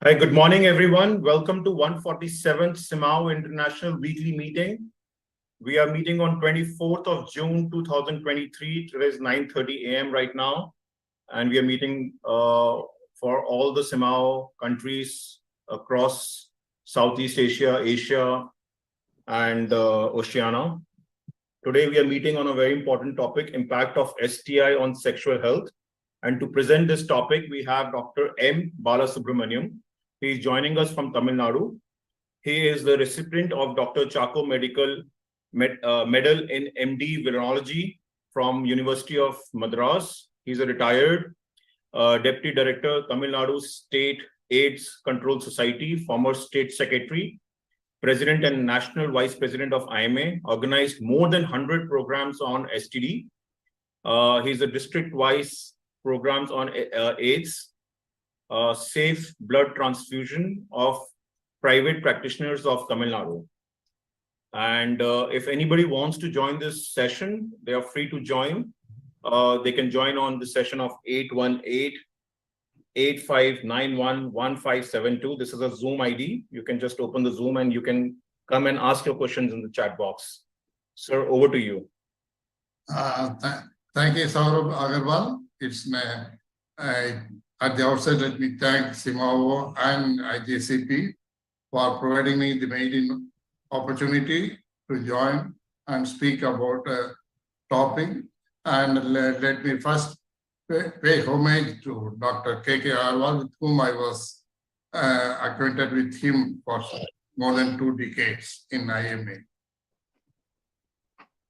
Hi, good morning, everyone. Welcome to 147th CMAAO International Weekly Meeting. We are meeting on 24th of June 2023. It is 9:30 a.m. right now, and we are meeting for all the CMAAO countries across Southeast Asia, Asia, and Oceania. Today, we are meeting on a very important topic, impact of STI on sexual health. And to present this topic, we have Dr. M. Balasubramaniam. He is joining us from Tamil Nadu. He is the recipient of Dr. Chako Medal in MD Virology from University of Madras. He's a retired Deputy Director, Tamil Nadu State AIDS Control Society, former State Secretary, President and National Vice President of IMA, organized more than 100 programs on STD. He's a district vice programs on AIDS, safe blood transfusion of private practitioners of Tamil Nadu. And if anybody wants to join this session, they are free to join. They can join on the session of 818-8591-1572. This is a Zoom ID. You can just open the Zoom and you can come and ask your questions in the chat box. Sir, over to you. Thank you, Saurabh Agarwal. At the outset, let me thank CMAAO and IJCP for providing me the maiden opportunity to join and speak about a topic. And let me first pay homage to Dr. K.K. Agarwal, with whom I was acquainted with him for more than 2 decades in IMA.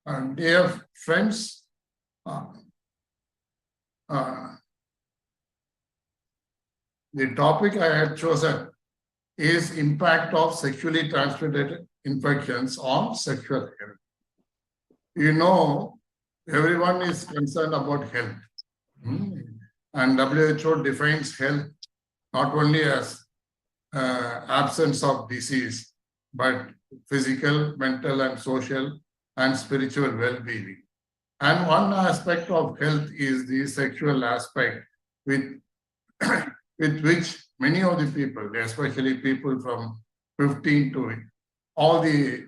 And dear friends, the topic I had chosen is impact of sexually transmitted infections on sexual health. You know, everyone is concerned about health. And WHO defines health not only as absence of disease, but physical, mental, and social and spiritual well-being. And one aspect of health is the sexual aspect with which many of the people, especially people from 15 to all the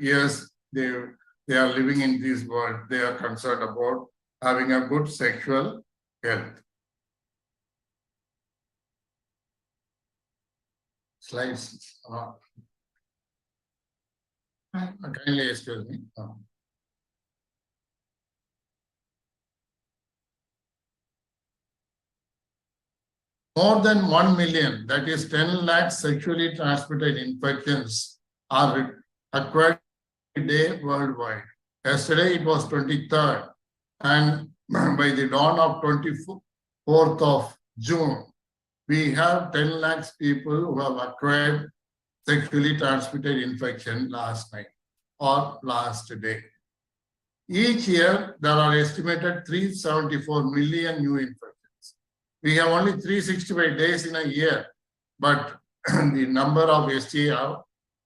years they are living in this world, they are concerned about having a good sexual health. Slides. Kindly excuse me. More than 1 million, that is 10 lakh sexually transmitted infections are acquired every day worldwide. Yesterday it was 23rd, and by the dawn of 24th of June, we have 10 lakhs people who have acquired sexually transmitted infection last night or last day. Each year, there are estimated 374 million new infections. We have only 365 days in a year, but the number of STI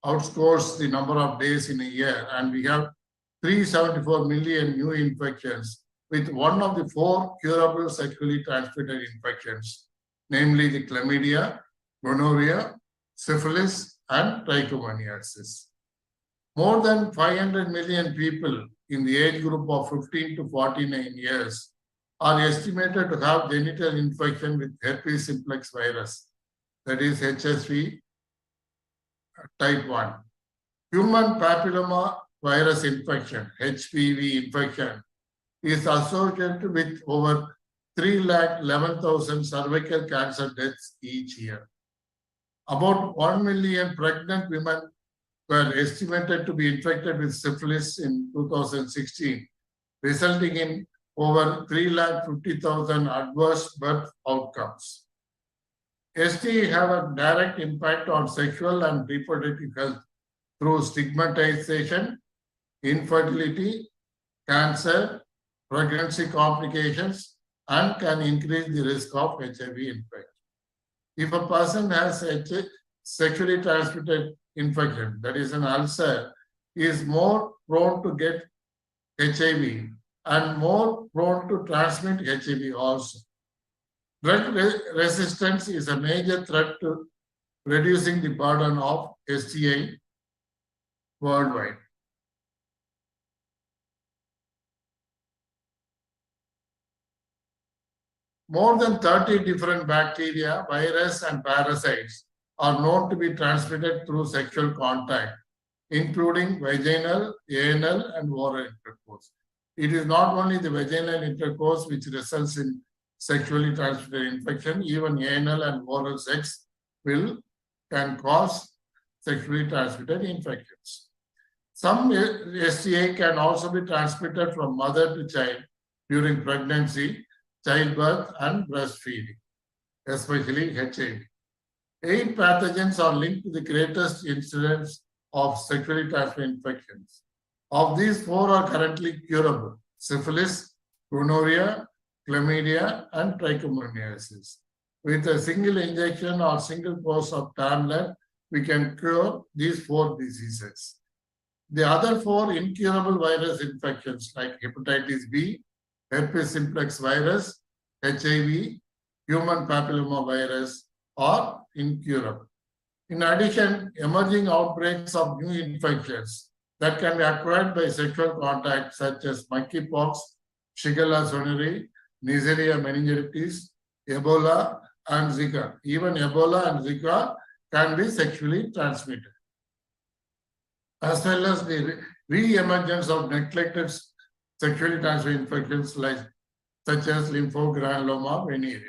outscores the number of days in a year, and we have 374 million new infections with one of the 4 curable sexually transmitted infections, namely the chlamydia, gonorrhea, syphilis, and trichomoniasis. More than 500 million people in the age group of 15 to 49 years are estimated to have genital infection with herpes simplex virus, that is HSV type 1. Human papilloma virus infection, HPV infection, is associated with over 311,000 cervical cancer deaths each year. About 1 million pregnant women were estimated to be infected with syphilis in 2016, resulting in over 350,000 adverse birth outcomes. STI have a direct impact on sexual and reproductive health through stigmatization, infertility, cancer, pregnancy complications, and can increase the risk of HIV infection. If a person has sexually transmitted infection, that is an ulcer, is more prone to get HIV and more prone to transmit HIV also. Drug resistance is a major threat to reducing the burden of STI worldwide. More than 30 different bacteria, virus, and parasites are known to be transmitted through sexual contact, including vaginal, anal, and oral intercourse. It is not only the vaginal intercourse which results in sexually transmitted infection, even anal and oral sex can cause sexually transmitted infections. Some STI can also be transmitted from mother to child during pregnancy, childbirth, and breastfeeding, especially HIV. 8 pathogens are linked to the greatest incidence of sexually transmitted infections. Of these, 4 are currently curable: syphilis, gonorrhea, chlamydia, and trichomoniasis. With a single injection or single course of tablet, we can cure these 4 diseases. The other 4 incurable virus infections like hepatitis B, herpes simplex virus, HIV, human papilloma virus are incurable. In addition, emerging outbreaks of new infections that can be acquired by sexual contact, such as monkeypox, Shigella soneri, Neisseria meningitis, Ebola, and Zika. Even Ebola and Zika can be sexually transmitted, as well as the re-emergence of neglected sexually transmitted infections such as lymphogranuloma venereum.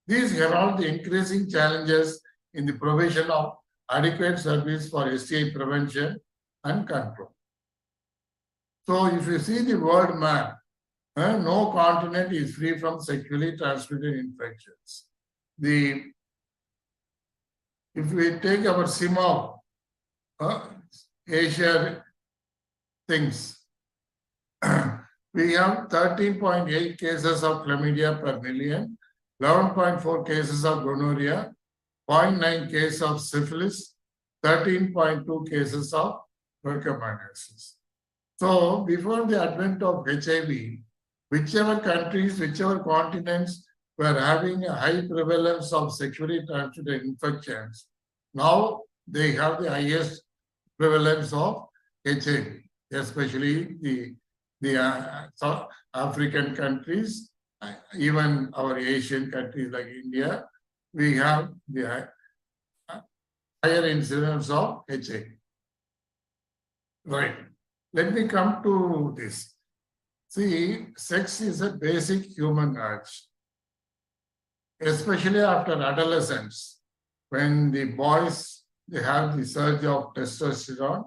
These herald the increasing challenges in the provision of adequate service for STI prevention and control. So if you see the world map, no continent is free from sexually transmitted infections. If we take our CMAAO, Asia things, we have 13.8 cases of chlamydia per million, 11.4 cases of gonorrhea, 0.9 cases of syphilis, 13.2 cases of trichomoniasis. So before the advent of HIV, whichever countries, whichever continents were having a high prevalence of sexually transmitted infections, now they have the highest prevalence of HIV, especially the South African countries, even our Asian countries like India, we have the higher incidence of HIV. Right. Let me come to this. See, sex is a basic human urge, especially after adolescence, when the boys, they have the surge of testosterone,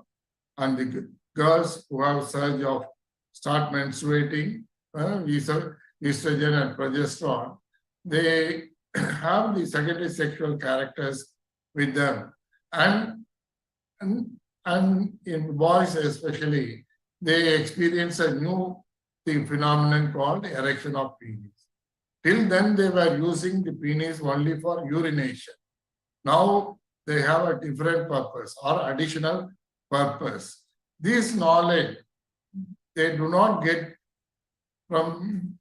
and the girls who have surge of start menstruating, estrogen and progesterone, they have the secondary sexual characters with them. And in boys especially, they experience a new phenomenon called erection of penis. Till then, they were using the penis only for urination. Now, they have a different purpose or additional purpose. This knowledge, they do not get from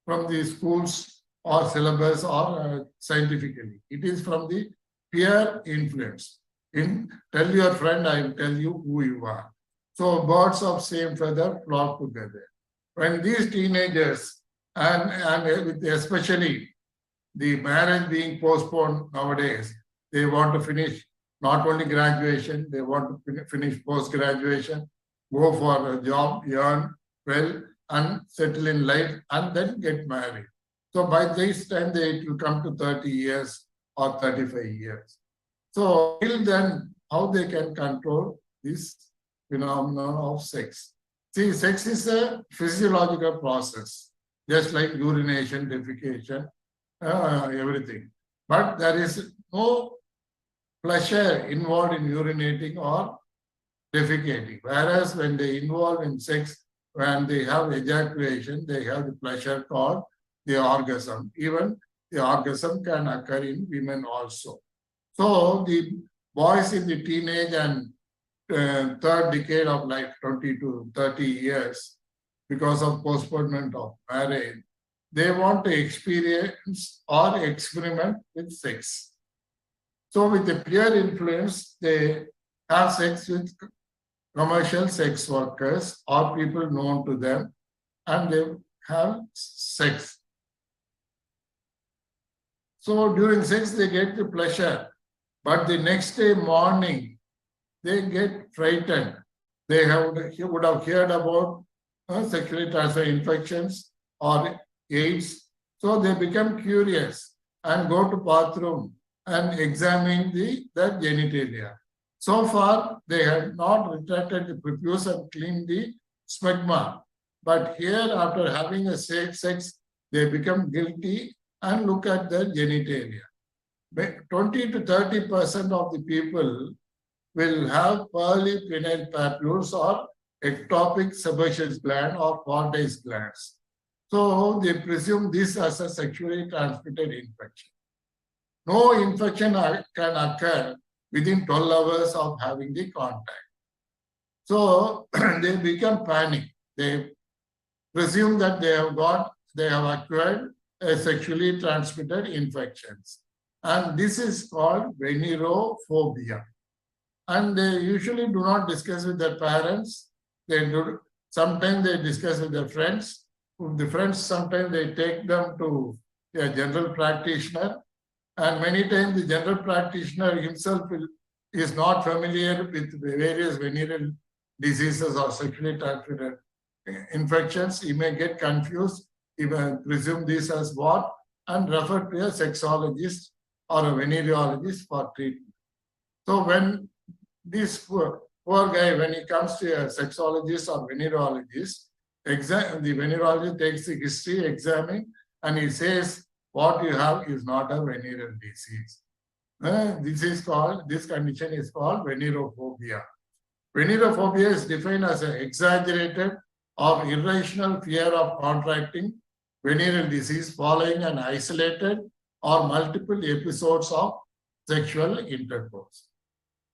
the schools or syllabus or scientifically. It is from the peer influence. Tell your friend, I will tell you who you are. So birds of same feather flock together. When these teenagers, and with especially the marriage being postponed nowadays, they want to finish not only graduation, they want to finish post-graduation, go for a job, earn well, and settle in life, and then get married. So by this time, it will come to 30 years or 35 years. So till then, how they can control this phenomenon of sex? See, sex is a physiological process, just like urination, defecation, everything. But there is no pleasure involved in urinating or defecating. Whereas when they involve in sex, when they have ejaculation, they have the pleasure called the orgasm. Even the orgasm can occur in women also. So the boys in the teenage and third decade of life, 20 to 30 years, because of postponement of marriage, they want to experience or experiment with sex. So with the peer influence, they have sex with commercial sex workers or people known to them, and they have sex. So during sex, they get the pleasure, but the next day morning, they get frightened. They would have heard about sexually transmitted infections or AIDS. So they become curious and go to bathroom and examine their genitalia. So far, they have not retracted the prepuce and cleaned the smegma. But here, after having a sex, they become guilty and look at their genitalia. 20 to 30% of the people will have pearly penile papules or ectopic sebaceous gland or Cordyceps glands. So they presume this as a sexually transmitted infection. No infection can occur within 12 hours of having the contact. So they become panicked. They presume that they have acquired a sexually transmitted infections. And this is called venerophobia. And they usually do not discuss with their parents. Sometimes they discuss with their friends. The friends, sometimes they take them to a general practitioner. And many times the general practitioner himself is not familiar with the various venereal diseases or sexually transmitted infections. He may get confused. He may presume this as what and refer to a sexologist or a venereologist for treatment. So when this poor guy, when he comes to a sexologist or venereologist, the venereologist takes the history, examine, and he says, what you have is not a venereal disease. This condition is called venerophobia. Venerophobia is defined as an exaggerated or irrational fear of contracting venereal disease following an isolated or multiple episodes of sexual intercourse.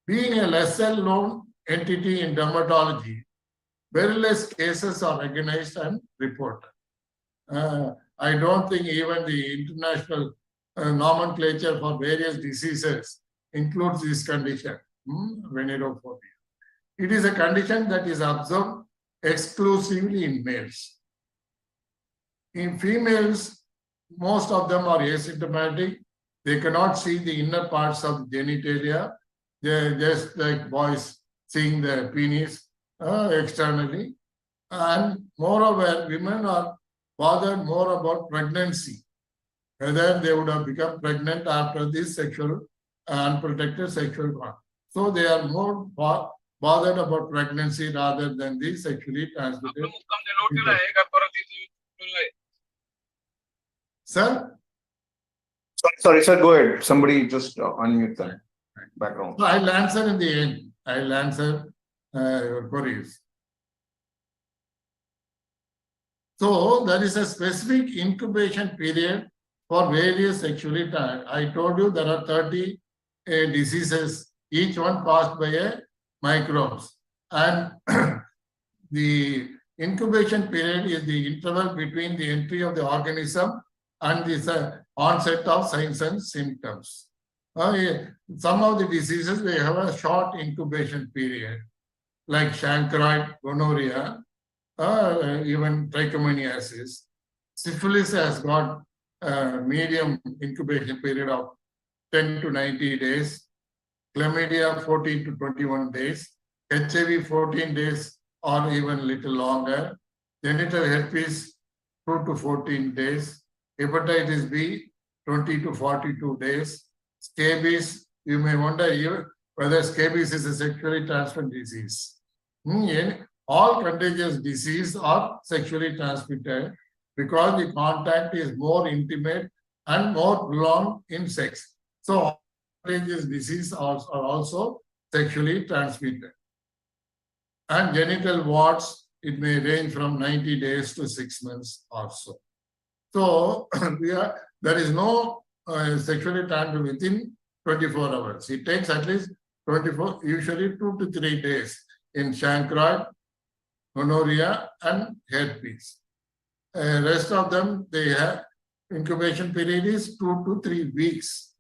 Being a lesser known entity in dermatology, very less cases are recognized and reported. I don't think even the international nomenclature for various diseases includes this condition, venerophobia. It is a condition that is observed exclusively in males. In females, most of them are asymptomatic. They cannot see the inner parts of the genitalia. They're just like boys seeing their penis externally. And moreover, women are bothered more about pregnancy, whether they would have become pregnant after this sexual unprotected sexual contact. So they are more bothered about pregnancy rather than the sexually transmitted. Sir? Sorry, sir, go ahead. Somebody just unmute that background. So I'll answer in the end. I'll answer your queries. So there is a specific incubation period for various sexually transmitted. I told you there are 30 diseases, each one caused by a microbes. And the incubation period is the interval between the entry of the organism and the onset of signs and symptoms. Some of the diseases, they have a short incubation period, like chancroid, gonorrhea, even trichomoniasis. Syphilis has got a medium incubation period of 10 to 90 days. Chlamydia, 14 to 21 days. HIV, 14 days or even little longer. Genital herpes, 2 to 14 days. Hepatitis B, 20 to 42 days. Scabies, you may wonder whether scabies is a sexually transmitted disease. All contagious diseases are sexually transmitted because the contact is more intimate and more prolonged in sex. So contagious diseases are also sexually transmitted. And genital warts, it may range from 90 days to 6 months or so. So there is no sexually transmitted within 24 hours. It takes at least 24, usually 2 to 3 days in chancroid, gonorrhea, and herpes. Rest of them, they have incubation period is 2 to 3 weeks.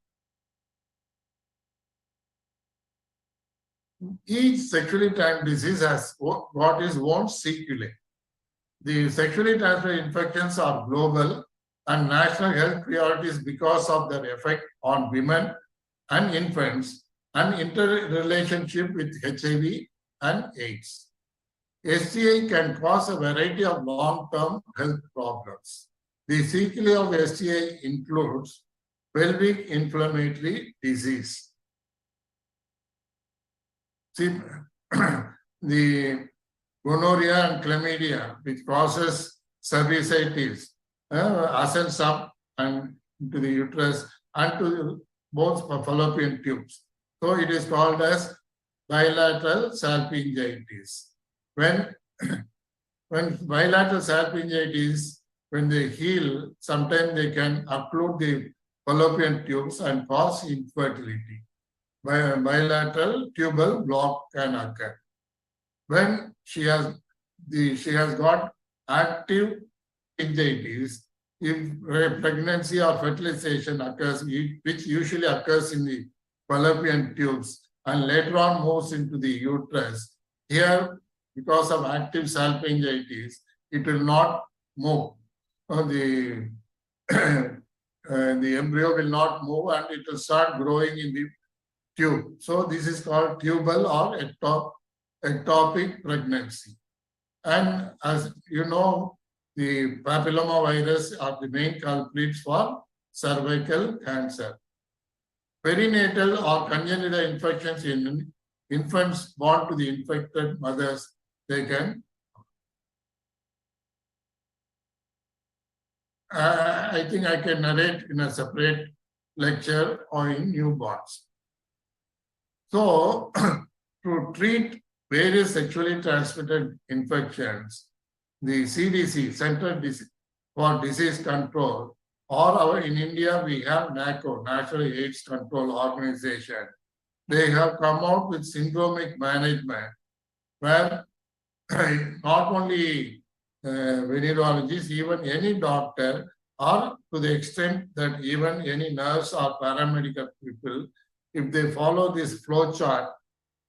Each sexually transmitted disease has got its own sequelae. The sexually transmitted infections are global and national health priorities because of their effect on women and infants and interrelationship with HIV and AIDS. STI can cause a variety of long-term health problems. The sequelae of STI includes pelvic inflammatory disease. See, the gonorrhea and chlamydia, which causes cervicitis, ascends up and into the uterus and to both fallopian tubes. So it is called as bilateral salpingitis. When bilateral salpingitis, when they heal, sometimes they can occlude the fallopian tubes and cause infertility. Bilateral tubal block can occur. When she has got active meningitis, if pregnancy or fertilization occurs, which usually occurs in the fallopian tubes and later on moves into the uterus, here because of active salpingitis, it will not move. The embryo will not move and it will start growing in the tube. So this is called tubal or ectopic pregnancy. And as you know, the papillomavirus are the main culprits for cervical cancer. Perinatal or congenital infections in infants born to the infected mothers, they can. I think I can narrate in a separate lecture or in newborns. So, to treat various sexually transmitted infections, the CDC, Center for Disease Control, or in India, we have NACO, National AIDS Control Organization. They have come out with syndromic management, where not only venerologists, even any doctor, or to the extent that even any nurse or paramedical people, if they follow this flow chart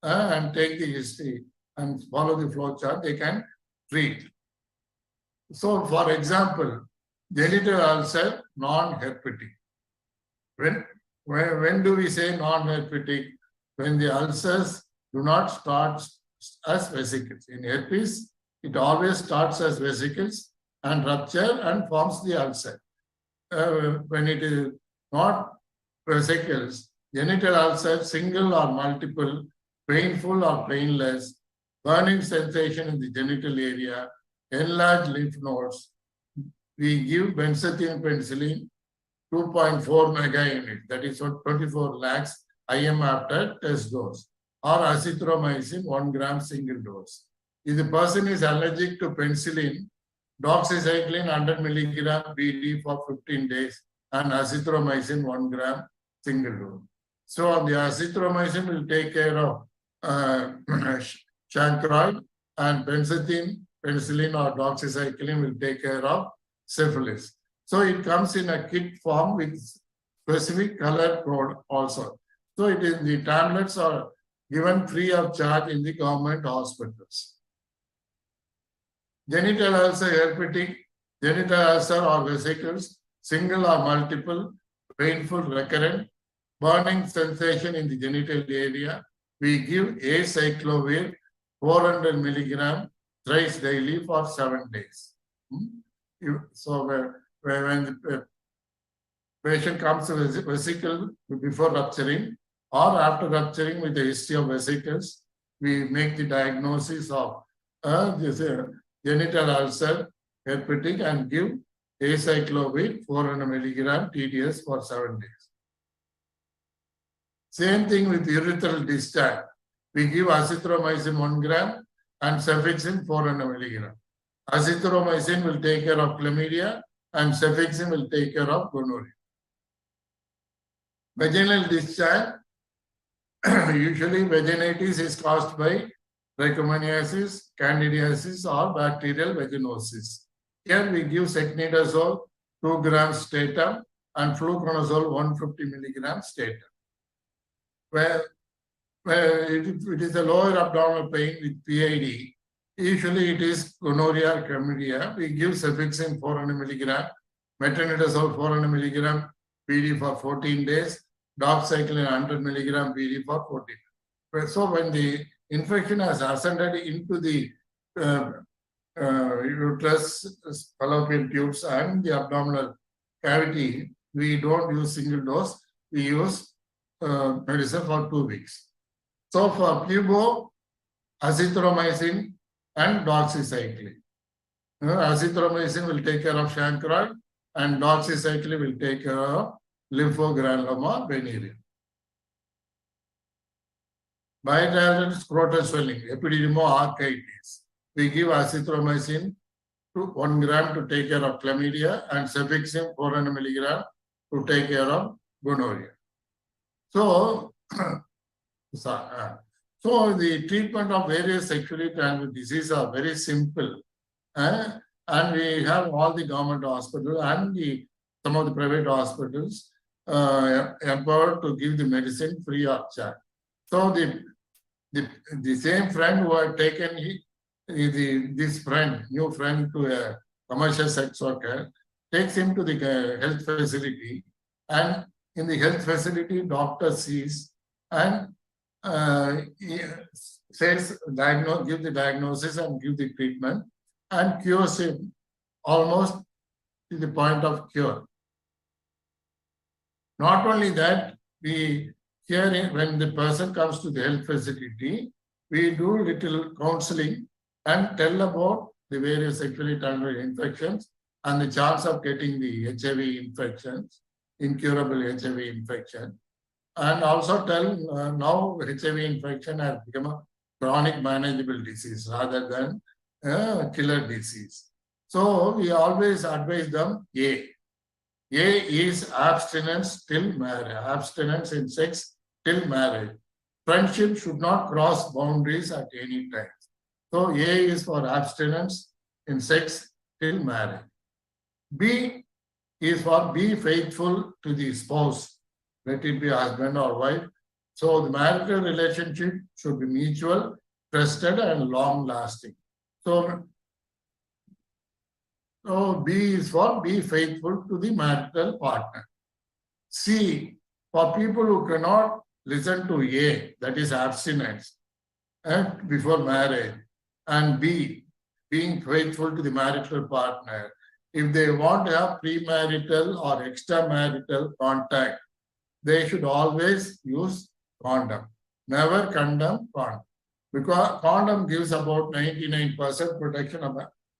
and take the history and follow the flow chart, they can treat. So, for example, genital ulcer, non-herpetic. When do we say non-herpetic? When the ulcers do not start as vesicles. In herpes, it always starts as vesicles and rupture and forms the ulcer. When it is not vesicles, genital ulcer, single or multiple, painful or painless, burning sensation in the genital area, enlarged lymph nodes. We give benzathine penicillin 2.4 mega unit, that is 24 lakhs IM after test dose, or azithromycin 1 gram single dose. If the person is allergic to penicillin, doxycycline 100 milligram BD for 15 days and azithromycin 1 gram single dose. So the azithromycin will take care of chancroid, and benzathine penicillin or doxycycline will take care of syphilis. So it comes in a kit form with specific color code also. So it is the tablets are given free of charge in the government hospitals. Genital ulcer, herpetic, genital ulcer or vesicles, single or multiple, painful, recurrent, burning sensation in the genital area. We give acyclovir 400 milligram thrice daily for 7 days. So when the patient comes with vesicle before rupturing or after rupturing with the history of vesicles, we make the diagnosis of this genital ulcer, herpetic, and give acyclovir 400 milligram TDS for 7 days. Same thing with urethral discharge. We give azithromycin 1 gram and cefixime 400 milligram. Azithromycin will take care of chlamydia and cefixime will take care of gonorrhea. Vaginal discharge, usually vaginitis is caused by trichomoniasis, candidiasis, or bacterial vaginosis. Here we give secnidazole 2 grams statum and fluconazole 150 milligrams statum. Where it is a lower abdominal pain with PID, usually it is gonorrhea or chlamydia. We give cefixime 400 milligram, metronidazole 400 milligram PD for 14 days, doxycycline 100 milligram PD for 14 days. So when the infection has ascended into the uterus, fallopian tubes and the abdominal cavity, we don't use single dose, we use medicine for 2 weeks. So for pubo, azithromycin and doxycycline. Azithromycin will take care of chancroid and doxycycline will take care of lymphogranuloma venereum. Bilateral scrotal swelling, epididymoarthritis. We give azithromycin to 1 gram to take care of chlamydia and cefixime 400 milligram to take care of gonorrhea. So, so the treatment of various sexually transmitted diseases are very simple. And we have all the government hospitals and some of the private hospitals empowered to give the medicine free of charge. So the same friend who had taken this friend, new friend to a commercial sex worker, takes him to the health facility, and in the health facility, doctor sees and says, give the diagnosis and give the treatment and cures him almost to the point of cure. Not only that, we here when the person comes to the health facility, we do little counseling and tell about the various sexually transmitted infections and the chance of getting the HIV infections, incurable HIV infection. And also tell now HIV infection has become a chronic manageable disease rather than a killer disease. So we always advise them A. A is abstinence till marriage, abstinence in sex till marriage. Friendship should not cross boundaries at any time. So A is for abstinence in sex till marriage. B is for be faithful to the spouse, let it be husband or wife. So the marital relationship should be mutual, trusted and long lasting. So B is for be faithful to the marital partner. C, for people who cannot listen to A, that is abstinence, before marriage, and B, being faithful to the marital partner. If they want to have premarital or extramarital contact, they should always use condom. Never condom condom. Because condom gives about 99% protection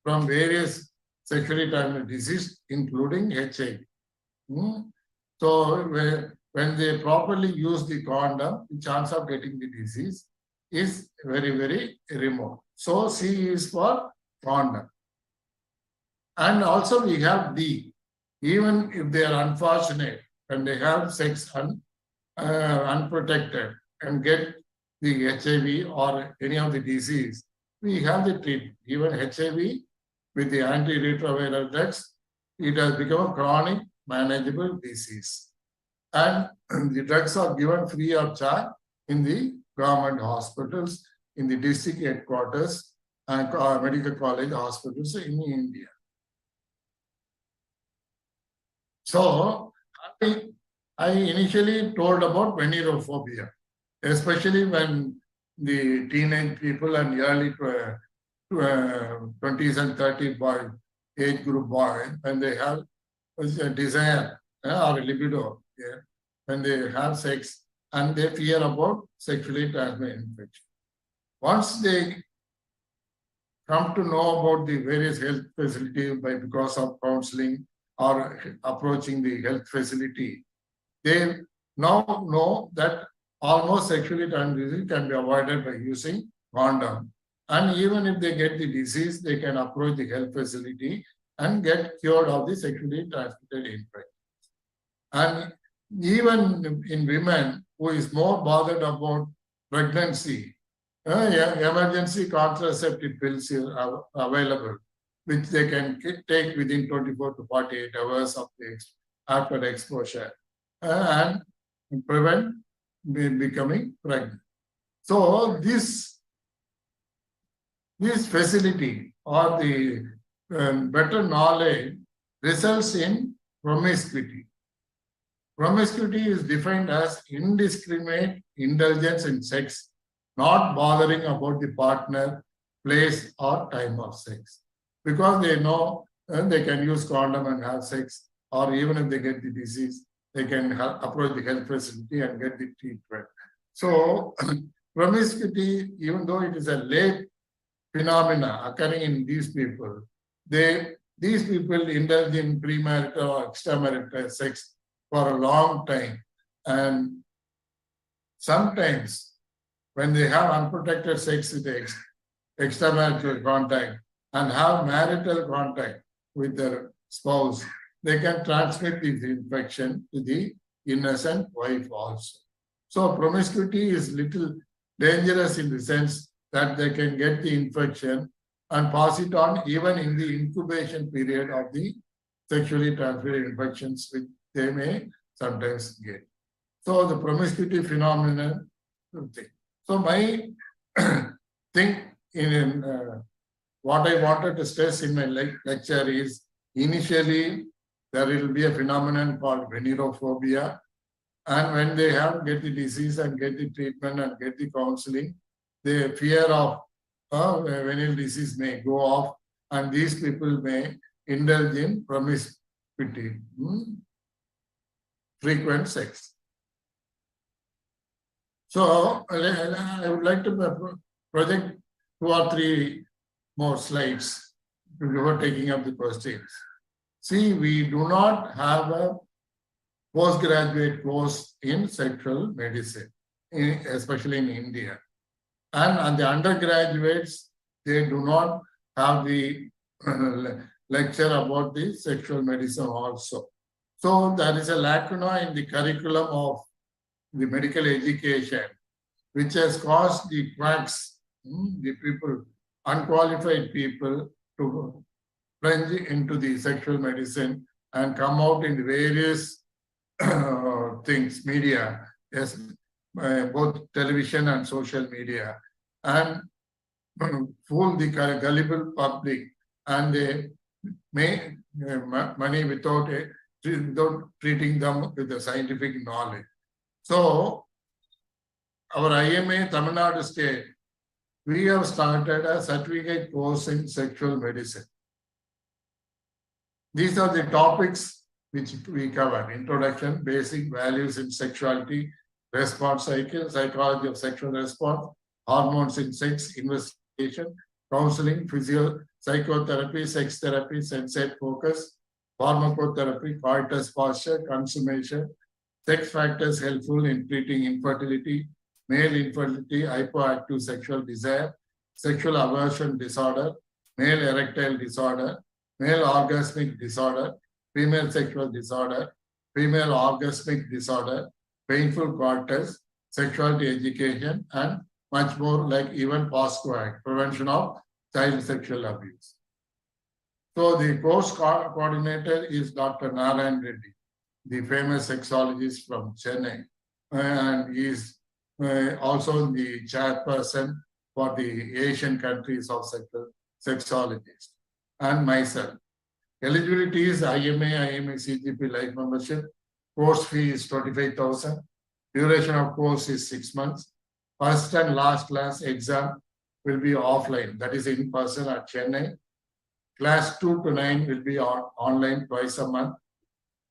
from various sexually transmitted diseases, including HIV. So when they properly use the condom, the chance of getting the disease is very, very remote. So C is for condom. And also we have D. Even if they are unfortunate and they have sex unprotected and get the HIV or any of the disease, we have the treatment. Even HIV with the antiretroviral drugs, it has become a chronic manageable disease. And the drugs are given free of charge in the government hospitals, in the district headquarters, and medical college hospitals in India. So I initially told about venereophobia, especially when the teenage people and early 20s and 30s age group boys, when they have a desire or a libido, when they have sex and they fear about sexually transmitted infection. Once they come to know about the various health facilities because of counseling or approaching the health facility, they now know that almost sexually transmitted disease can be avoided by using condom. And even if they get the disease, they can approach the health facility and get cured of the sexually transmitted infection. And even in women who is more bothered about pregnancy, emergency contraceptive pills are available. which they can take within 24 to 48 hours of after exposure and prevent becoming pregnant. So this facility or the better knowledge results in promiscuity. Promiscuity is defined as indiscriminate indulgence in sex, not bothering about the partner, place, or time of sex. Because they know they can use condom and have sex, or even if they get the disease, they can approach the health facility and get the treatment. So promiscuity, even though it is a late phenomena occurring in these people, these people indulge in premarital or extramarital sex for a long time. And sometimes when they have unprotected sex with the extramarital contact and have marital contact with their spouse, they can transmit this infection to the innocent wife also. So promiscuity is little dangerous in the sense that they can get the infection and pass it on even in the incubation period of the sexually transmitted infections which they may sometimes get. So the promiscuity phenomenon thing. So my thing in what I wanted to stress in my lecture is initially there will be a phenomenon called venerophobia, and when they get the disease and get the treatment and get the counseling, the fear of venereal disease may go off, and these people may indulge in promiscuity, frequent sex. So I would like to project 2 or 3 more slides before taking up the questions. See, we do not have a postgraduate course in sexual medicine, especially in India. And the undergraduates, they do not have the lecture about the sexual medicine also. So there is a lacuna in the curriculum of the medical education, which has caused the quacks, the people, unqualified people, to plunge into the sexual medicine and come out in various things, media, yes, both television and social media, and fool the gullible public, and they make money without treating them with the scientific knowledge. So our IMA Tamil Nadu State, we have started a certificate course in sexual medicine. These are the topics which we cover: introduction, basic values in sexuality, response cycle, psychology of sexual response, hormones in sex, investigation, counseling, psychotherapy, sex therapy, sensate focus, pharmacotherapy, coitus posture, consummation, sex factors helpful in treating infertility, male infertility, hypoactive sexual desire, sexual aversion disorder, male erectile disorder, male orgasmic disorder, female sexual disorder, female orgasmic disorder, painful coitus, sexuality education, and much more, like even POSCO, prevention of child sexual abuse. So the course coordinator is Dr. Narayan Reddy, the famous sexologist from Chennai, and he is also the chairperson for the Asian countries of sexologists, and myself. Eligibility is IMA CGP life membership. Course fee is 25,000. Duration of course is 6 months. First and last class exam will be offline, that is in person at Chennai. Class 2 to 9 will be online twice a month.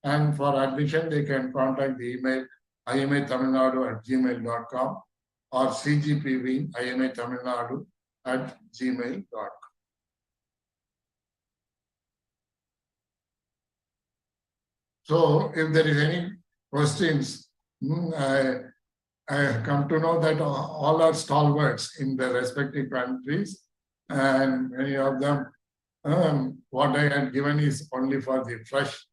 And for admission, they can contact the email imatamilnadu@gmail.com or cgpv imatamilnadu@gmail.com. So if there is any questions, I come to know that all are stalwarts in their respective countries, and many of them, what I had given is only for the fresh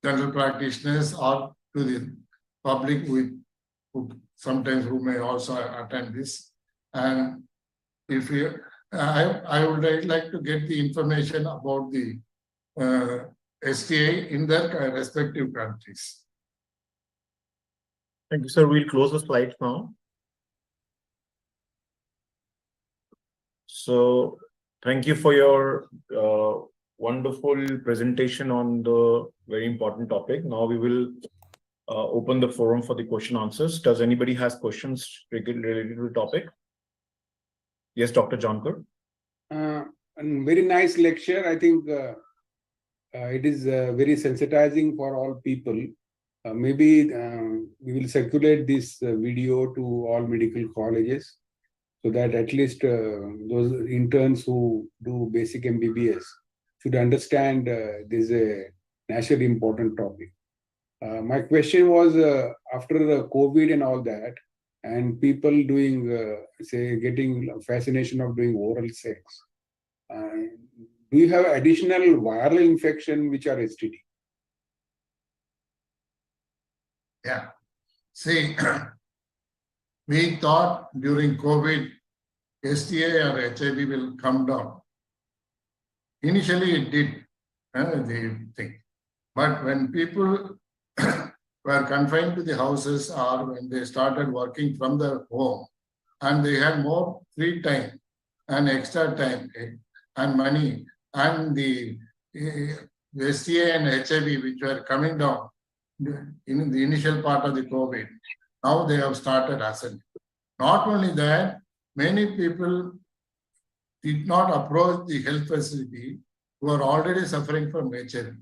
general practitioners or to the public who sometimes may also attend this. And if I would like to get the information about the STI in their respective countries. Thank you, sir. We'll close the slides now. So thank you for your wonderful presentation on the very important topic. Now we will open the forum for the question answers. Does anybody has questions related to the topic? Yes, Dr. Jonkar. A very nice lecture. I think it is very sensitizing for all people. Maybe we will circulate this video to all medical colleges so that at least those interns who do basic MBBS should understand this is a nationally important topic. My question was after COVID and all that, and people doing, say, getting fascination of doing oral sex, do you have additional viral infection which are STD? Yeah. See, we thought during COVID, STI or HIV will come down. Initially, it did, the thing. But when people were confined to the houses or when they started working from their home and they had more free time and extra time and money and the STI and HIV which were coming down in the initial part of the COVID, now they have started ascending. Not only that, many people did not approach the health facility who are already suffering from HIV.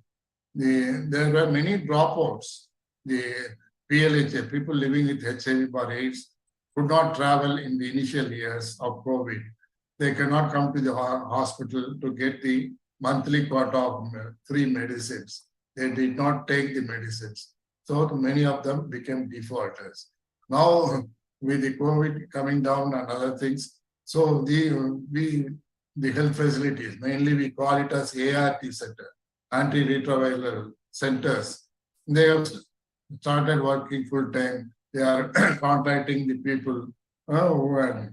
There were many dropouts. The PLHA, people living with HIV or AIDS, could not travel in the initial years of COVID. They cannot come to the hospital to get the monthly quota of free medicines. They did not take the medicines. So many of them became defaulters. Now, with the COVID coming down and other things, so the health facilities, mainly we call it as ART center, antiretroviral centers, they have started working full time. They are contacting the people who are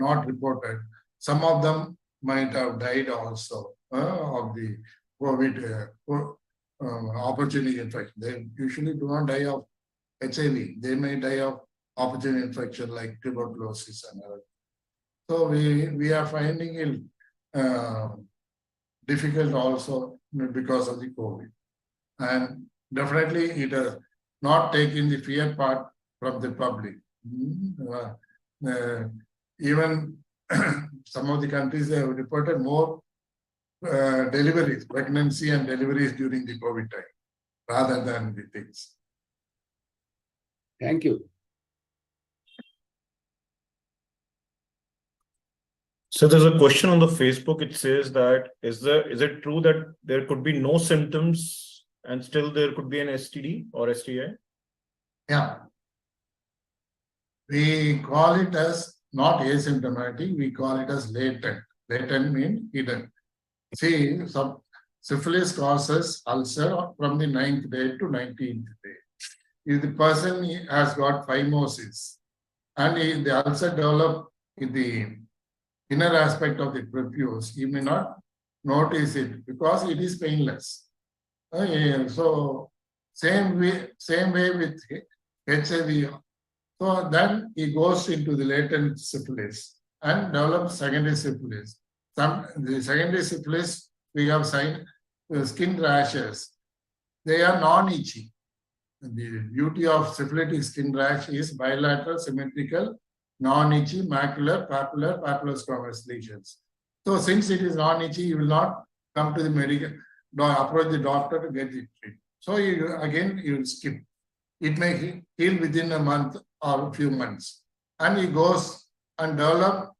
not reported. Some of them might have died also of the COVID opportunity infection. They usually do not die of HIV. They may die of opportunity infection like tuberculosis and other. So we are finding it difficult also because of the COVID. And definitely it has not taken the fear part from the public. Even some of the countries, they have reported more deliveries, pregnancy and deliveries during the COVID time, rather than the things. Thank you. So there's a question on the Facebook. It says that is it true that there could be no symptoms and still there could be an STD or STI? Yeah. We call it as not asymptomatic, we call it as latent. Latent means hidden. See, some syphilis causes ulcer from the 9th day to 19th day. If the person has got phimosis and if the ulcer develop in the inner aspect of the prepuce, you may not notice it because it is painless. So same way with HIV. So then he goes into the latent syphilis and develops secondary syphilis. The secondary syphilis, we have skin rashes. They are non-itchy. The beauty of syphilitic skin rash is bilateral, symmetrical, non-itchy, macular, papular, papulosquamous lesions. So since it is non-itchy, you will not come to the medical, approach the doctor to get it treated. So you will skip. It may heal within a month or a few months. And he goes and develop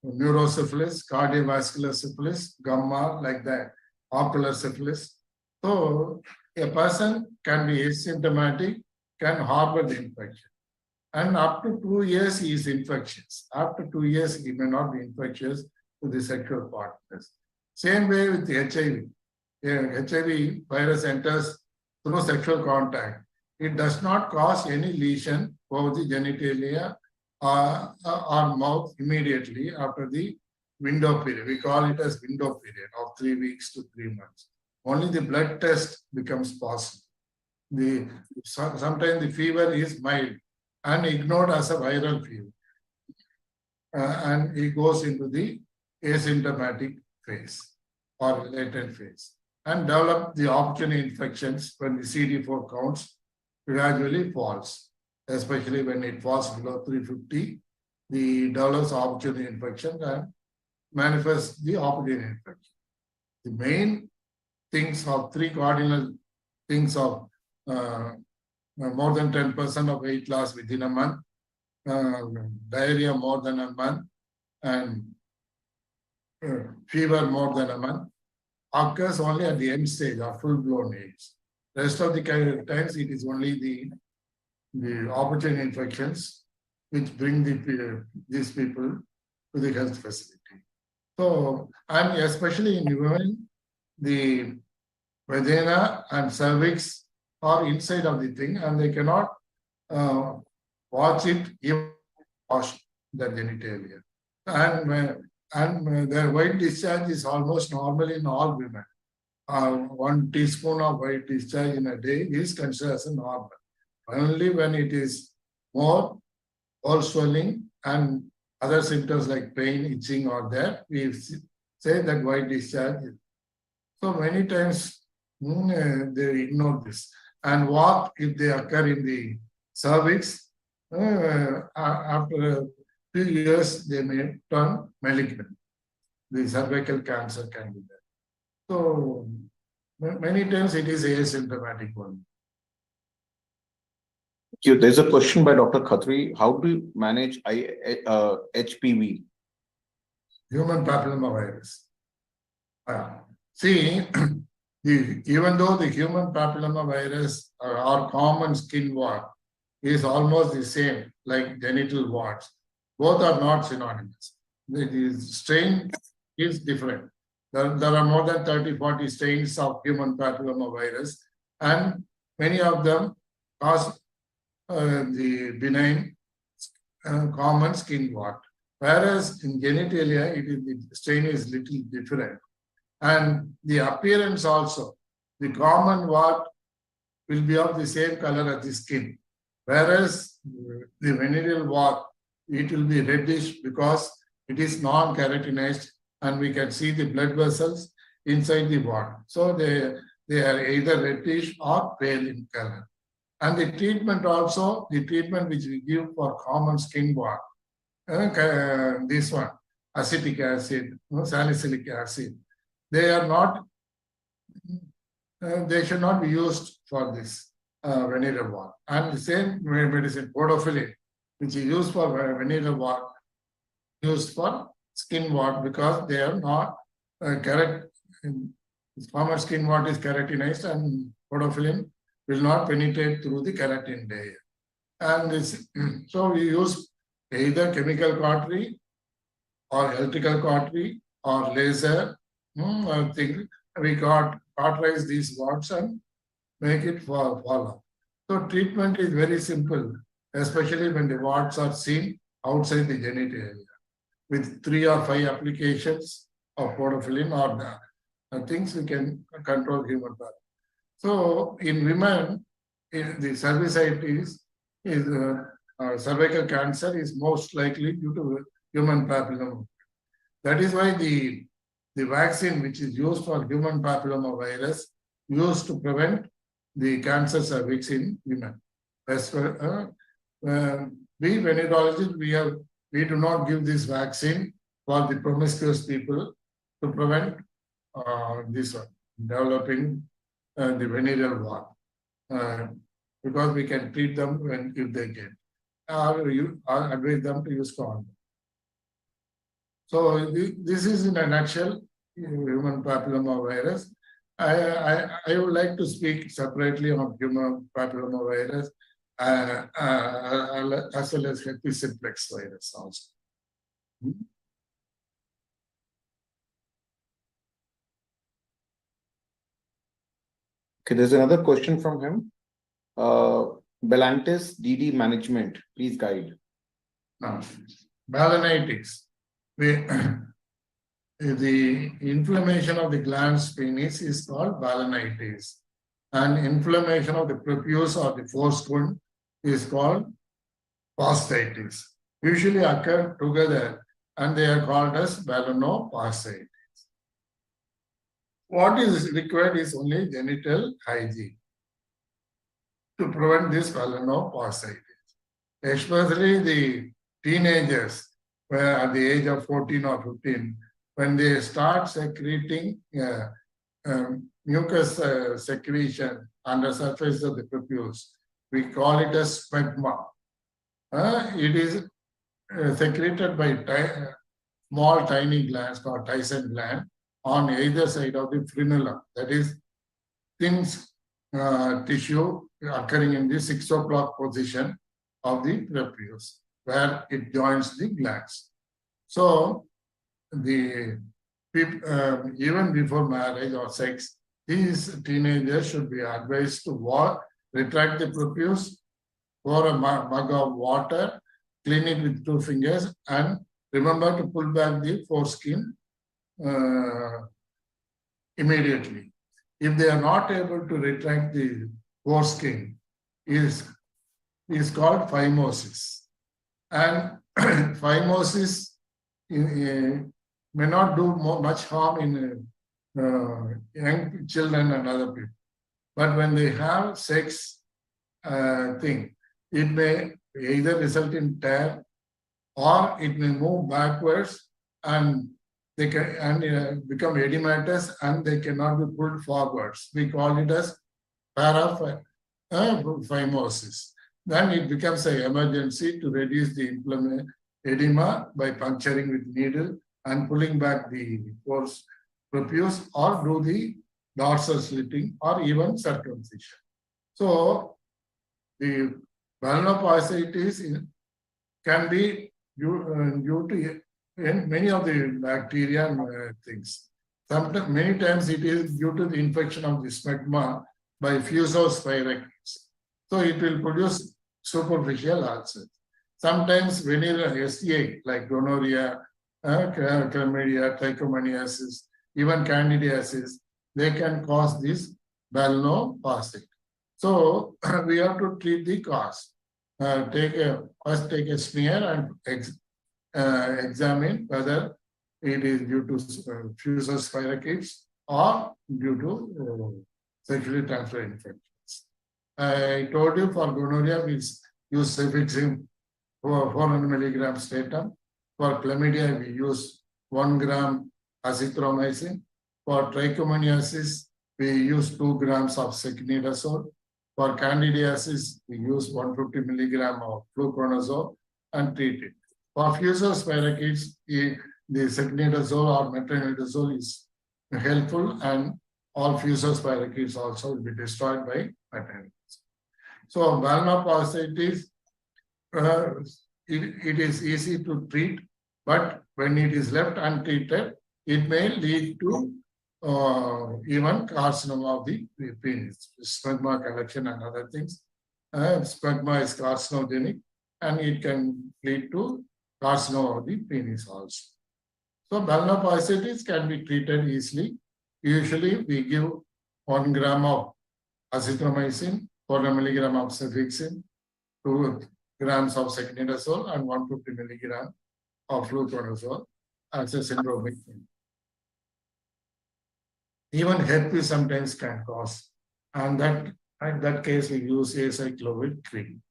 neurosyphilis, cardiovascular syphilis, gamma, like that, ocular syphilis. So a person can be asymptomatic, can harbor the infection. And up to 2 years, he is infectious. After 2 years, he may not be infectious to the sexual partners. Same way with the HIV. HIV virus enters through sexual contact. It does not cause any lesion over the genitalia or mouth immediately after the window period. We call it as window period of 3 weeks to 3 months. Only the blood test becomes possible. Sometimes the fever is mild and ignored as a viral fever. And it goes into the asymptomatic phase or latent phase and develop the opportunity infections when the CD4 counts gradually falls, especially when it falls below 350, the develops opportunity infection and manifests the opportunity infection. The main things of 3 cardinal things of more than 10% of weight loss within a month, diarrhea more than a month, and fever more than a month occurs only at the end stage or full-blown age. Rest of the times it is only the opportunity infections which bring these people to the health facility. So, and especially in women, the vagina and cervix are inside of the thing and they cannot watch it even wash the genitalia. And their white discharge is almost normal in all women. 1 teaspoon of white discharge in a day is considered as a normal. Only when it is more or swelling and other symptoms like pain, itching or that, we say that white discharge. So many times they ignore this. And what if they occur in the cervix? After a few years, they may turn malignant. The cervical cancer can be there. So many times it is asymptomatic one. There's a question by Dr. Khatri. How do you manage HPV? Human papillomavirus. See, even though the human papillomavirus or common skin wart is almost the same, like genital warts, both are not synonymous. The strain is different. There are more than 30-40 strains of human papillomavirus, and many of them cause the benign common skin wart. Whereas in genitalia, the strain is little different. And the appearance also, the common wart will be of the same color as the skin. Whereas the venereal wart, it will be reddish because it is non-keratinized and we can see the blood vessels inside the wart. So they are either reddish or pale in color. And the treatment also, the treatment which we give for common skin wart, this one, acetic acid, salicylic acid, they are not, they should not be used for this venereal wart. And the same medicine, podophyllin, which is used for venereal wart, used for skin wart because they are not common skin wart is keratinized and podophyllin will not penetrate through the keratin layer. And this, so we use either chemical cautery or electrical cautery or laser. We cauterize these warts and make it fall off. So treatment is very simple, especially when the warts are seen outside the genital area, with 3 or 5 applications of podophyllin or the things we can control human body. So in women, the cervicitis is cervical cancer is most likely due to human papilloma. That is why the vaccine which is used for human papillomavirus used to prevent the cancer cervix in women. As for we venerologists, we do not give this vaccine for the promiscuous people to prevent this one, developing the venereal wart, because we can treat them if they get, or advise them to use condom. So this is in a nutshell human papillomavirus. I would like to speak separately on human papillomavirus as well as herpes simplex virus also. Okay, there's another question from him. Belantis DD management, please guide. Now, balanitis. The inflammation of the glans penis is called balanitis. And inflammation of the prepuce or the foreskin is called fasciitis. Usually occur together and they are called as balanopasciitis. What is required is only genital hygiene to prevent this balanopasciitis. Especially the teenagers, where at the age of 14 or 15, when they start secreting mucus secretion on the surface of the prepuce, we call it as smegma. It is secreted by small tiny glands called Tyson gland on either side of the frenulum, that is thin tissue occurring in the 6 o'clock position of the prepuce, where it joins the glands. So, even before marriage or sex, these teenagers should be advised to retract the prepuce, pour a mug of water, clean it with 2 fingers, and remember to pull back the foreskin immediately. If they are not able to retract the foreskin, is called phimosis. And phimosis may not do much harm in young children and other people. But when they have sex thing, it may either result in tear or it may move backwards and they can become edematous and they cannot be pulled forwards. We call it as paraphimosis. Then it becomes an emergency to reduce the edema by puncturing with needle and pulling back the prepuce or do the dorsal slitting or even circumcision. So the balanopasciitis can be due to many of the bacteria and things. Many times it is due to the infection of the smegma by Fusospiraceae. So it will produce superficial ulcers. Sometimes venereal STI like gonorrhea, chlamydia, trichomoniasis, even candidiasis, they can cause this balanopasciitis. So we have to treat the cause. First take a smear and examine whether it is due to Fusospiraceae or due to sexually transmitted infections. I told you for gonorrhea we use cefixime for 400 milligrams stratum. For chlamydia we use 1 gram azithromycin. For trichomoniasis we use 2 grams of secnidazole. For candidiasis we use 150 milligram of fluconazole and treat it. For Fusospiraceae, the secnidazole or metronidazole is helpful and all Fusospiraceae also will be destroyed by metronidazole. So balanopasciitis, it is easy to treat, but when it is left untreated, it may lead to even carcinoma of the penis, smegma collection and other things. Smegma is carcinogenic and it can lead to carcinoma of the penis also. So balanopasciitis can be treated easily. Usually we give 1 gram of azithromycin, 400 milligram of cefixime, 2 grams of secnidazole and 150 milligram of fluconazole as a syndromic thing. Even herpes sometimes can cause, and in that case we use acyclovir cream.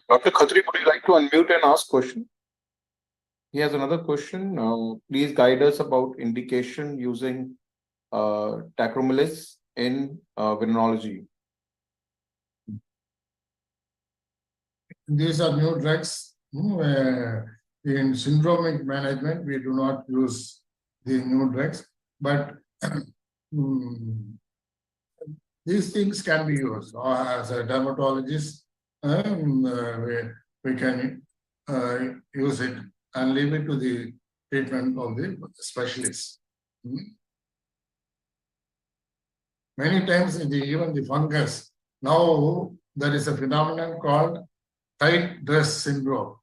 Dr. Khatri, would you like to unmute and ask question? He has another question. Please guide us about indication using tacrolimus in venereology. These are new drugs. In syndromic management, we do not use the new drugs, but these things can be used. As a dermatologist, we can use it and leave it to the treatment of the specialist. Many times, even the fungus, now there is a phenomenon called tight dress syndrome.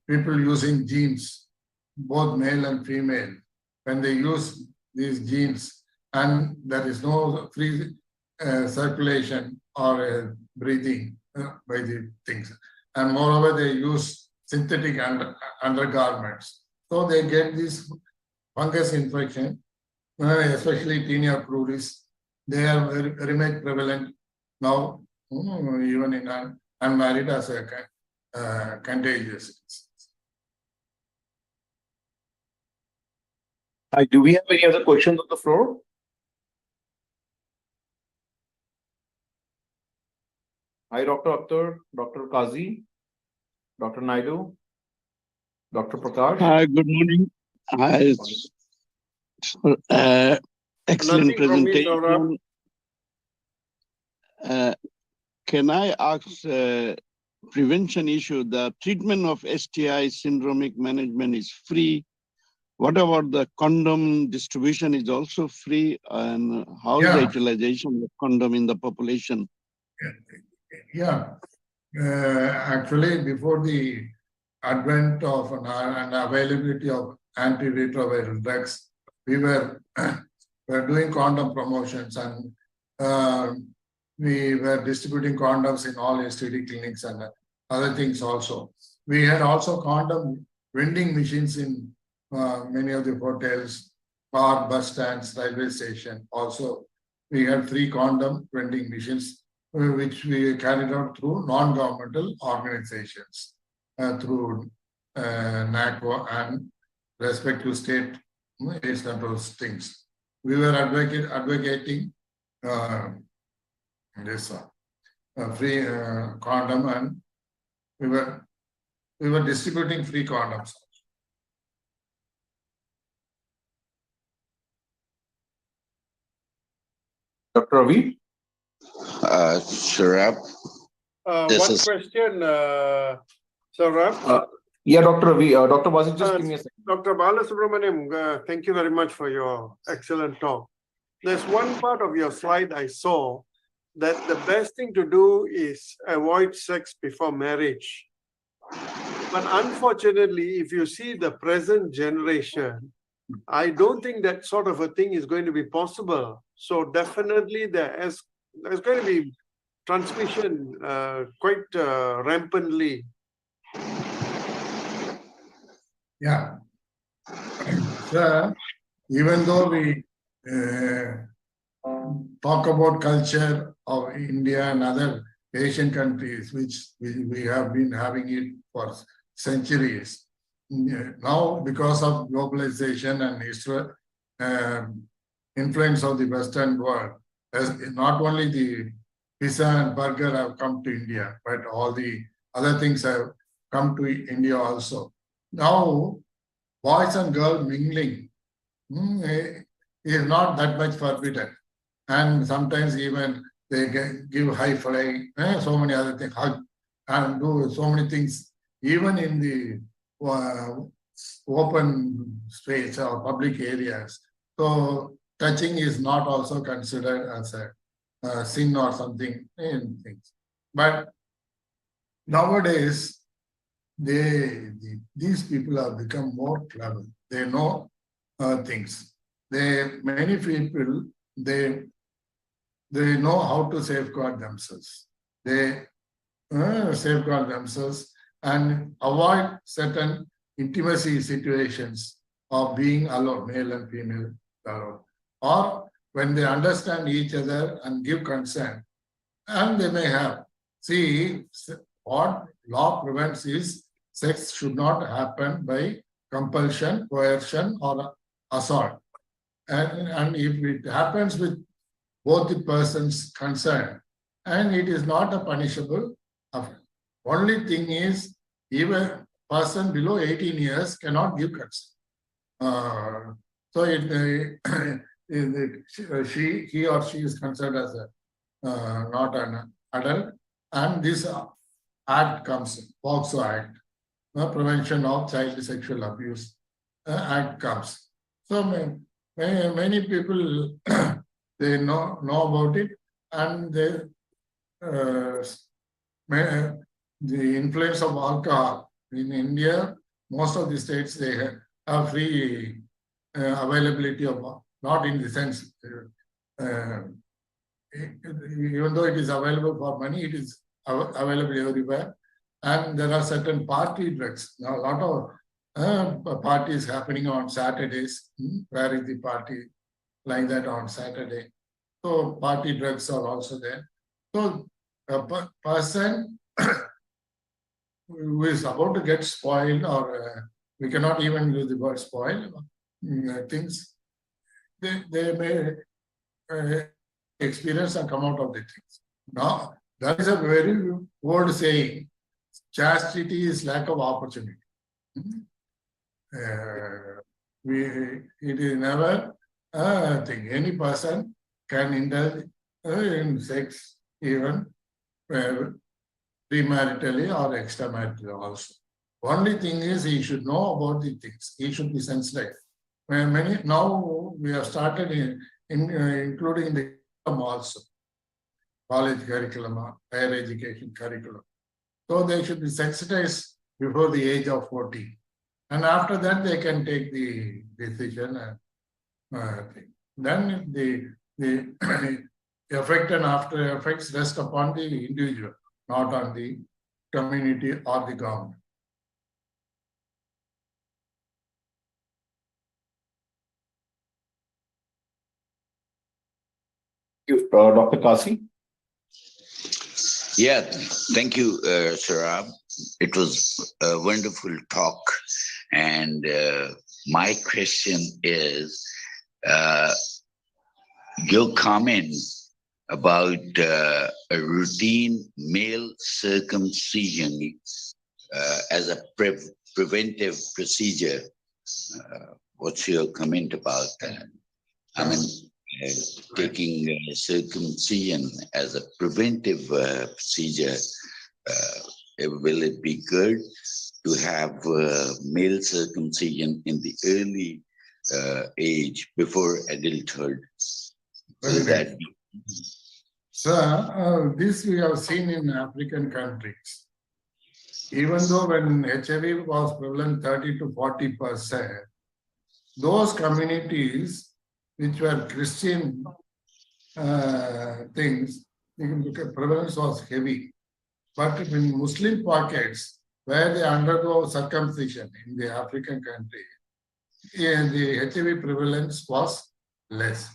People using jeans, both male and female, when they use these jeans and there is no free circulation or breathing by the things. And moreover, they use synthetic undergarments. So they get this fungus infection, especially tinea cruris. They are very much prevalent now, even in unmarried as a contagious. Hi, do we have any other questions on the floor? Hi, Dr. Akhtar, Dr. Kazi, Dr. Naidu, Dr. Prakash. Hi, good morning. Hi, excellent Nothing from me, presentation. Can I ask prevention issue? The treatment of STI syndromic management is free. What about the condom distribution is also free? And how is the utilization of condom in the population? Yeah, actually, before the advent of and availability of antiretroviral drugs, we were doing condom promotions, and we were distributing condoms in all STD clinics and other things also. We had also condom vending machines in many of the hotels, bar, bus stands, railway station. Also, we had free condom vending machines, which we carried out through non-governmental organizations, through NACO and respective state AIDS control things. We were advocating this free condom, and we were distributing free condoms. Dr. Ravi? Sharab. One is- question, Saurabh. Yeah, Dr. Ravi. Dr. Basit, just give me a second. Dr. Balasubramaniam, thank you very much for your excellent talk. There's one part of your slide I saw that the best thing to do is avoid sex before marriage. But unfortunately, if you see the present generation, I don't think that sort of a thing is going to be possible. So definitely there's going to be transmission quite rampantly. Yeah. So, even though we talk about culture of India and other Asian countries, which we have been having it for centuries, now because of globalization and influence of the Western world, as not only the pizza and burger have come to India, but all the other things have come to India also. Now, boys and girls mingling is not that much forbidden. And sometimes even they give high five, so many other things, hug, and do so many things, even in the open space or public areas. So touching is not also considered as a sin or something in things. But nowadays, these people have become more clever. They know things. Many people, they know how to safeguard themselves. They safeguard themselves and avoid certain intimacy situations of being alone, male and female alone. Or when they understand each other and give consent, and they may have. See, what law prevents is sex should not happen by compulsion, coercion, or assault. And if it happens with both the persons concerned, and it is not a punishable offense. Only thing is, even a person below 18 years cannot give consent. So he or she is considered as not an adult, and this act comes, POCSO Act, Prevention of Child Sexual Abuse Act comes. So many people they know about it, and they the influence of alcohol in India, most of the states they have free availability of, not in the sense, even though it is available for money, it is available everywhere. And there are certain party drugs. Now, a lot of parties happening on Saturdays. Where is the party like that on Saturday? So party drugs are also there. So a person who is about to get spoiled, or we cannot even use the word spoil, things, they may experience and come out of the things. Now, that is a very old saying, chastity is lack of opportunity. It is never a thing. Any person can indulge in sex, even premaritally or extramaritally also. Only thing is he should know about the things. He should be sensitive. Now we have started including the curriculum also, college curriculum, higher education curriculum. So they should be sensitized before the age of 14. And after that, they can take the decision. Then the effect and after effects rest upon the individual, not on the community or the government. Dr. Kasi? Yeah, thank you, Sarab. It was a wonderful talk. And my question is, your comment about a routine male circumcision as a preventive procedure. What's your comment about that? I mean, taking circumcision as a preventive procedure, will it be good to have male circumcision in the early age before adulthood? Will that be? So this we have seen in African countries. Even though when HIV was prevalent 30 to 40%, those communities which were Christian things, the prevalence was heavy. But in Muslim pockets, where they undergo circumcision in the African country, the HIV prevalence was less.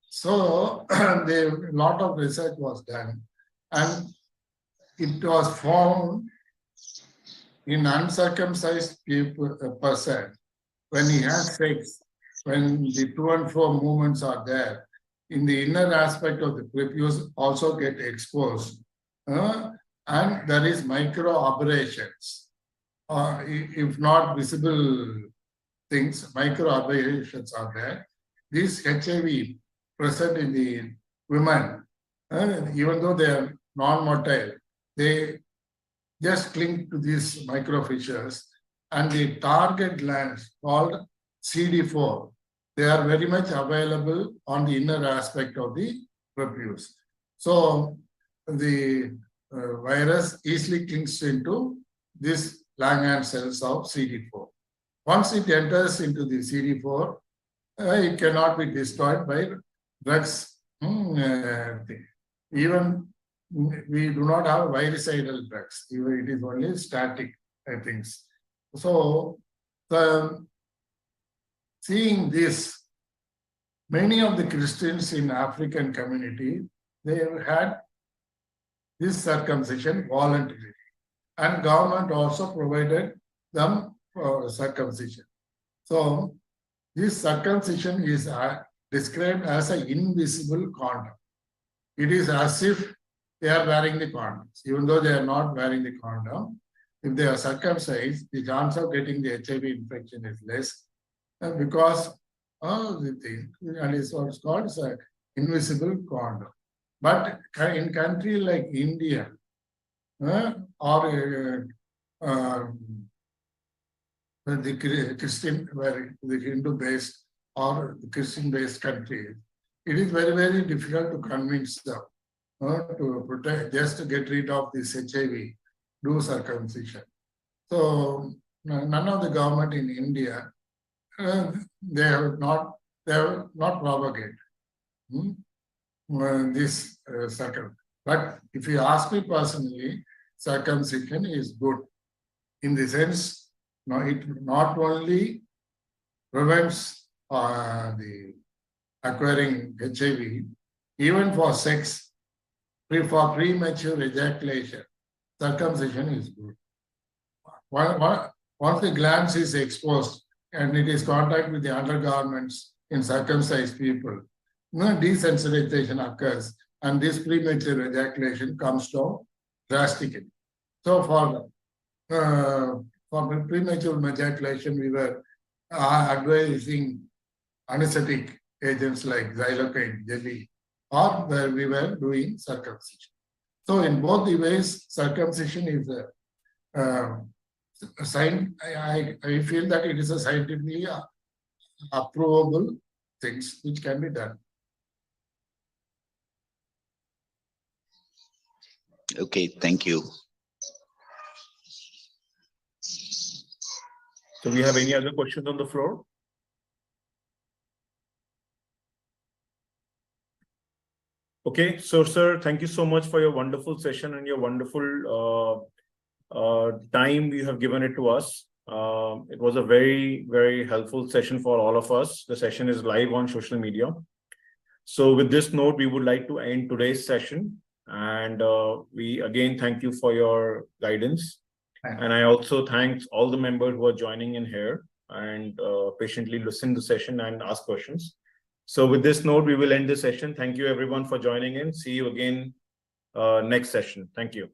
So a lot of research was done, and it was found in uncircumcised person, when he has sex, when the to and fro movements are there, in the inner aspect of the prepuce also get exposed, and there is micro aberrations, if not visible things, micro aberrations are there. This HIV present in the women, even though they are non-motile, they just cling to these microfissures, and the target glands called CD4, they are very much available on the inner aspect of the prepuce. So the virus easily clings into these Langhans cells of CD4. Once it enters into the CD4, it cannot be destroyed by drugs. Even we do not have virucidal drugs. It is only static things. So seeing this, many of the Christians in African community, they have had this circumcision voluntarily, and government also provided them circumcision. So this circumcision is described as an invisible condom. It is as if they are wearing the condoms, even though they are not wearing the condom. If they are circumcised, the chance of getting the HIV infection is less, because the thing, and it's what's called an invisible condom. But in country like India, or the Christian, where the Hindu-based or Christian-based countries, it is very, very difficult to convince them to protect, just to get rid of this HIV. do circumcision. So none of the government in India, they have not propagated this circumcision. But if you ask me personally, circumcision is good in the sense, it not only prevents the acquiring HIV, even for sex, for premature ejaculation, circumcision is good. Once the glands is exposed and it is contact with the undergarments in circumcised people, desensitization occurs and this premature ejaculation comes down drastically. So for premature ejaculation, we were advising anesthetic agents like xylocaine jelly, or where we were doing circumcision. So in both the ways, circumcision is a sign. I feel that it is a scientifically approvable things which can be done. Okay, thank you. So we have any other questions on the floor? Okay, so sir, thank you so much for your wonderful session and your wonderful time you have given it to us. It was a very, very helpful session for all of us. The session is live on social media. So with this note, we would like to end today's session. And we again thank you for your guidance. And I also thank all the members who are joining in here and patiently listen to the session and ask questions. So with this note, we will end the session. Thank you everyone for joining in. See you again next session. Thank you.